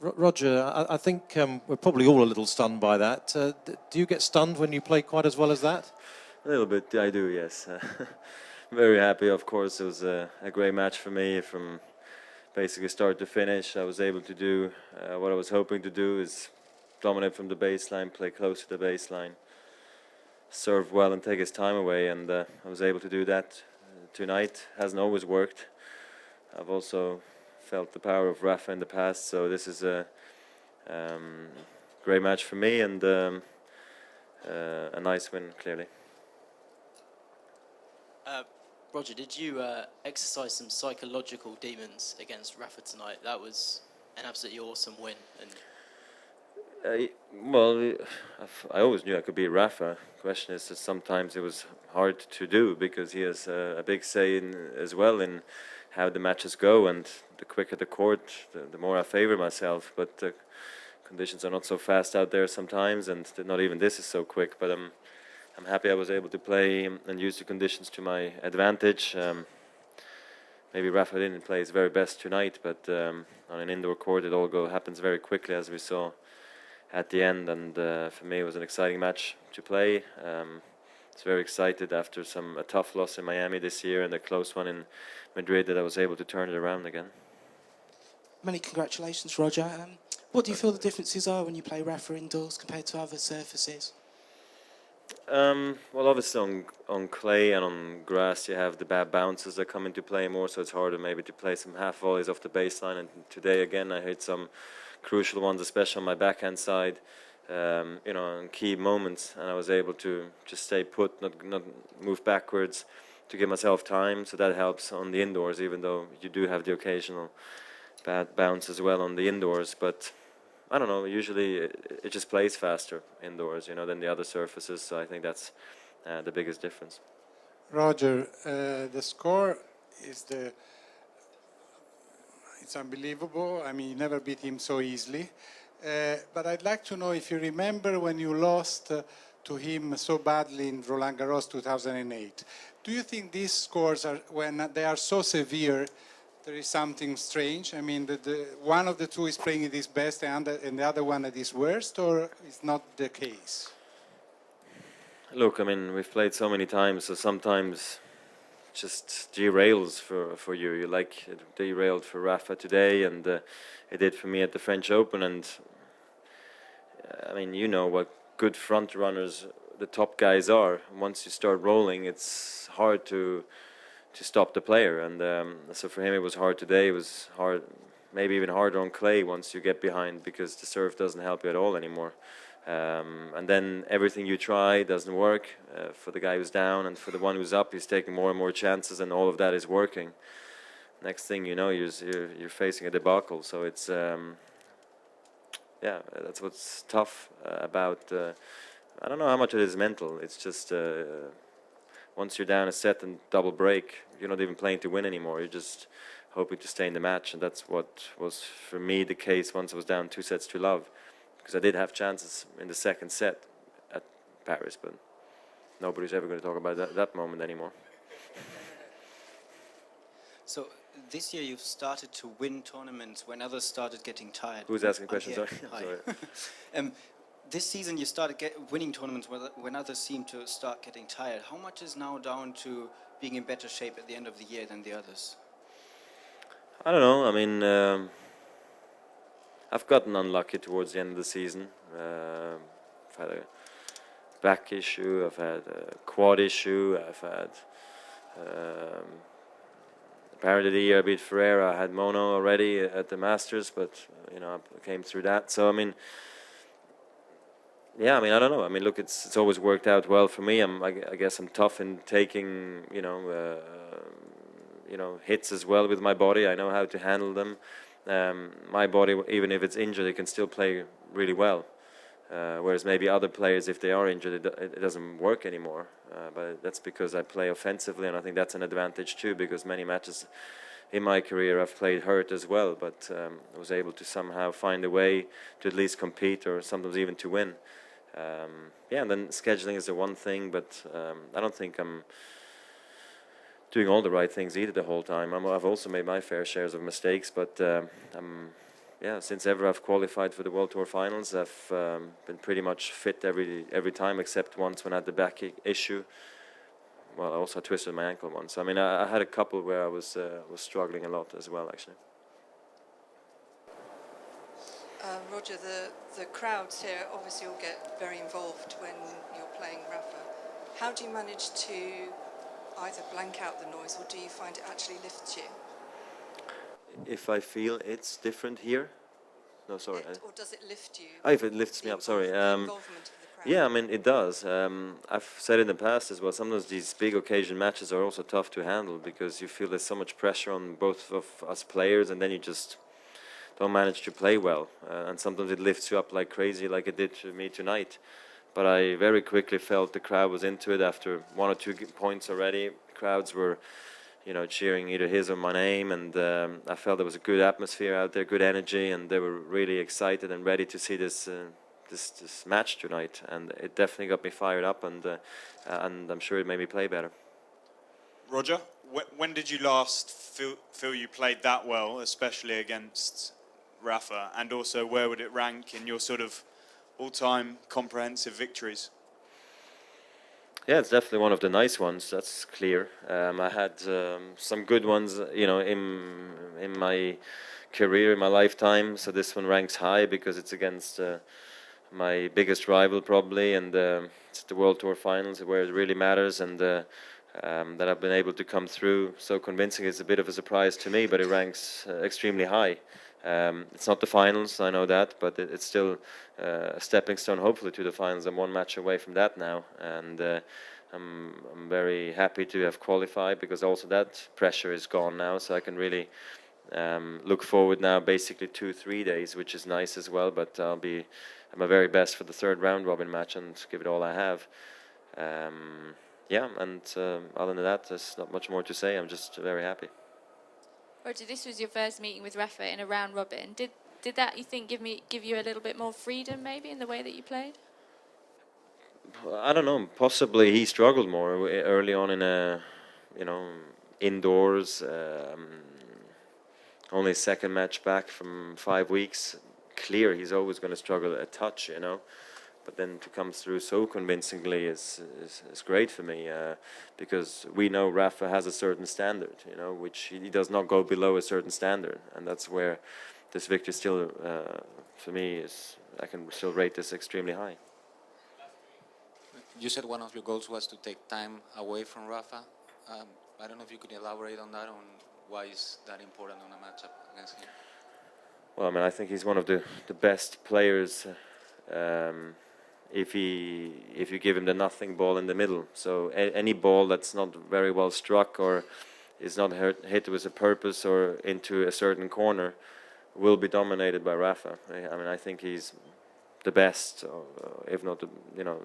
Roger, I think we're probably all a little stunned by that. Do you get stunned when you play quite as well as that? A little bit, I do, yes. Very happy, of course. It was a great match for me from basically start to finish. I was able to do what I was hoping to do, is dominate from the baseline, play close to the baseline, serve well and take his time away, and I was able to do that tonight. Hasn't always worked. I've also felt the power of Rafa in the past, so this is a great match for me, and a nice win, clearly. Roger, did you exercise some psychological demons against Rafa tonight? That was an absolutely awesome win. And well, I always knew I could beat Rafa. The question is that sometimes it was hard to do because he has a big say in, as well in how the matches go, and the quicker the court, the more I favor myself. But the conditions are not so fast out there sometimes, and not even this is so quick. But I'm happy I was able to play and use the conditions to my advantage. Maybe Rafa didn't play his very best tonight, but on an indoor court it all happens very quickly, as we saw at the end. And for me it was an exciting match to play. I was very excited after a tough loss in Miami this year and a close one in Madrid that I was able to turn it around again. Many congratulations, Roger. What do you feel the differences are when you play Rafa indoors compared to other surfaces? Well, obviously on clay and on grass you have the bad bounces that come into play more, so it's harder maybe to play some half volleys off the baseline. And today again I hit some crucial ones, especially on my backhand side, in key moments, and I was able to just stay put, not move backwards, to give myself time. So that helps on the indoors, even though you do have the occasional bad bounce as well on the indoors. But I don't know, usually it just plays faster indoors, than the other surfaces, so I think that's the biggest difference. Roger, the score is it's unbelievable. I mean, you never beat him so easily. But I'd like to know if you remember when you lost to him so badly in Roland Garros 2008. Do you think these scores, when they are so severe, there is something strange? I mean, one of the two is playing at his best and the other one at his worst, or is not the case? Look, I mean, we've played so many times, so sometimes it just derails for you. You like it derailed for Rafa today, and it did for me at the French Open. And I mean, you know what good front runners the top guys are. Once you start rolling, it's hard to stop the player, and so for him it was hard today. It was hard, maybe even harder on clay once you get behind, because the serve doesn't help you at all anymore. And then everything you try doesn't work. For the guy who's down and for the one who's up, he's taking more and more chances, and all of that is working. Next thing you know, you're facing a debacle. So it's yeah, that's what's tough about. I don't know how much it is mental. It's just once you're down a set and double break, you're not even playing to win anymore. You're just hoping to stay in the match, and that's what was for me the case once I was down 2-0, because I did have chances in the second set at Paris, but nobody's ever going to talk about that moment anymore. So this year you've started to win tournaments when others started getting tired. Who's asking questions? Sorry. Sorry. This season you started winning tournaments when others seem to start getting tired. How much is now down to being in better shape at the end of the year than the others? I don't know. I mean, I've gotten unlucky towards the end of the season. I've had a back issue, I've had a quad issue, I've had apparently the year I beat Federer, I had mono already at the Masters, but I came through that. So I mean, yeah, I mean, I don't know. I mean, look, it's always worked out well for me. I guess I'm tough in taking, hits as well with my body. I know how to handle them. My body, even if it's injured, it can still play really well. Whereas maybe other players, if they are injured, it doesn't work anymore. But that's because I play offensively, and I think that's an advantage too, because many matches in my career I've played hurt as well, but I was able to somehow find a way to at least compete, or sometimes even to win. Yeah, and then scheduling is the one thing, but I don't think I'm doing all the right things either the whole time. I've also made my fair shares of mistakes, but I'm yeah, since ever I've qualified for the World Tour Finals, I've been pretty much fit every time, except once when I had the back issue. Well, I also twisted my ankle once. I mean, I had a couple where I was struggling a lot as well, actually. Roger, the crowds here obviously all get very involved when you're playing Rafa. How do you manage to either blank out the noise, or do you find it actually lifts you? If I feel it's different here, no, sorry. Or does it lift you? Oh, if it lifts me up, sorry. The involvement of the crowd. Yeah, I mean, it does. I've said in the past as well, sometimes these big occasion matches are also tough to handle because you feel there's so much pressure on both of us players, and then you just don't manage to play well. And sometimes it lifts you up like crazy, like it did to me tonight. But I very quickly felt the crowd was into it after 1 or 2 points already. Crowds were, you know, cheering either his or my name, and I felt there was a good atmosphere out there, good energy, and they were really excited and ready to see this match tonight. And it definitely got me fired up, and I'm sure it made me play better. Roger, when did you last feel you played that well, especially against Rafa? And also, where would it rank in your sort of all-time comprehensive victories? Yeah, it's definitely one of the nice ones. That's clear. I had some good ones, you know, in my career, in my lifetime. So this one ranks high because it's against my biggest rival, probably, and it's the World Tour Finals where it really matters. And that I've been able to come through so convincing is a bit of a surprise to me, but it ranks extremely high. It's not the finals, I know that, but it's still a stepping stone, hopefully, to the finals. I'm 1 match away from that now, and I'm very happy to have qualified because also that pressure is gone now, so I can really look forward now, basically 2-3 days, which is nice as well. But I'll be at my very best for the 3rd round robin match and give it all I have. Yeah, and other than that, there's not much more to say. I'm just very happy. Roger, this was your first meeting with Rafa in a round robin. Did that, you think, give you a little bit more freedom maybe in the way that you played? I don't know. Possibly he struggled more early on in a, you know, indoors. Only 2nd match back from 5 weeks. Clear, he's always going to struggle a touch, you know. But then to come through so convincingly is great for me because we know Rafa has a certain standard, you know, which he does not go below a certain standard, and that's where this victory still, for me, is. I can still rate this extremely high. You said one of your goals was to take time away from Rafa. I don't know if you could elaborate on that, on why is that important on a matchup against him? Well, I mean, I think he's one of the best players. If you give him the nothing ball in the middle, so any ball that's not very well struck or is not hit with a purpose or into a certain corner will be dominated by Rafa. I mean, I think he's the best, if not the, you know,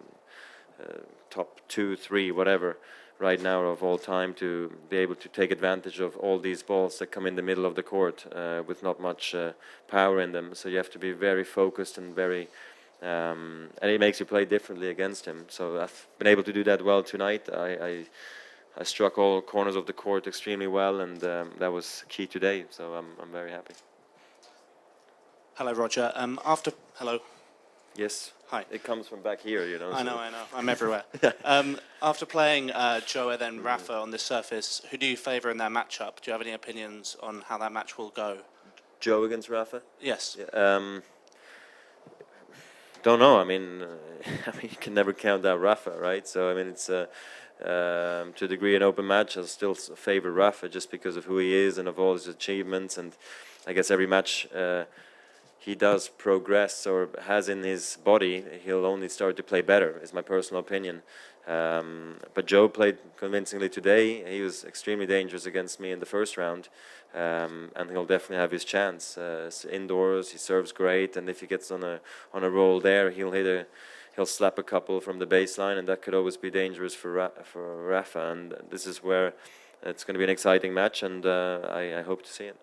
top 2, 3, whatever, right now of all time, to be able to take advantage of all these balls that come in the middle of the court with not much power in them. So you have to be very focused and very. And it makes you play differently against him. So I've been able to do that well tonight. I struck all corners of the court extremely well, and that was key today. So I'm very happy. Hello, Roger. Hello. Yes. Hi. It comes from back here, you know. I know. I'm everywhere. After playing Joe and then Rafa on this surface, who do you favour in that matchup? Do you have any opinions on how that match will go? Joe against Rafa? Yes. Yeah, don't know. I mean, you can never count out Rafa, right? So I mean, it's to a degree an open match. I'll still favour Rafa just because of who he is and of all his achievements. And I guess every match he does progress or has in his body, he'll only start to play better, is my personal opinion. But Joe played convincingly today. He was extremely dangerous against me in the 1st round. And he'll definitely have his chance. Indoors, he serves great, and if he gets on a roll there, he'll slap a couple from the baseline, and that could always be dangerous for Rafa. And this is where it's going to be an exciting match, and I hope to see it.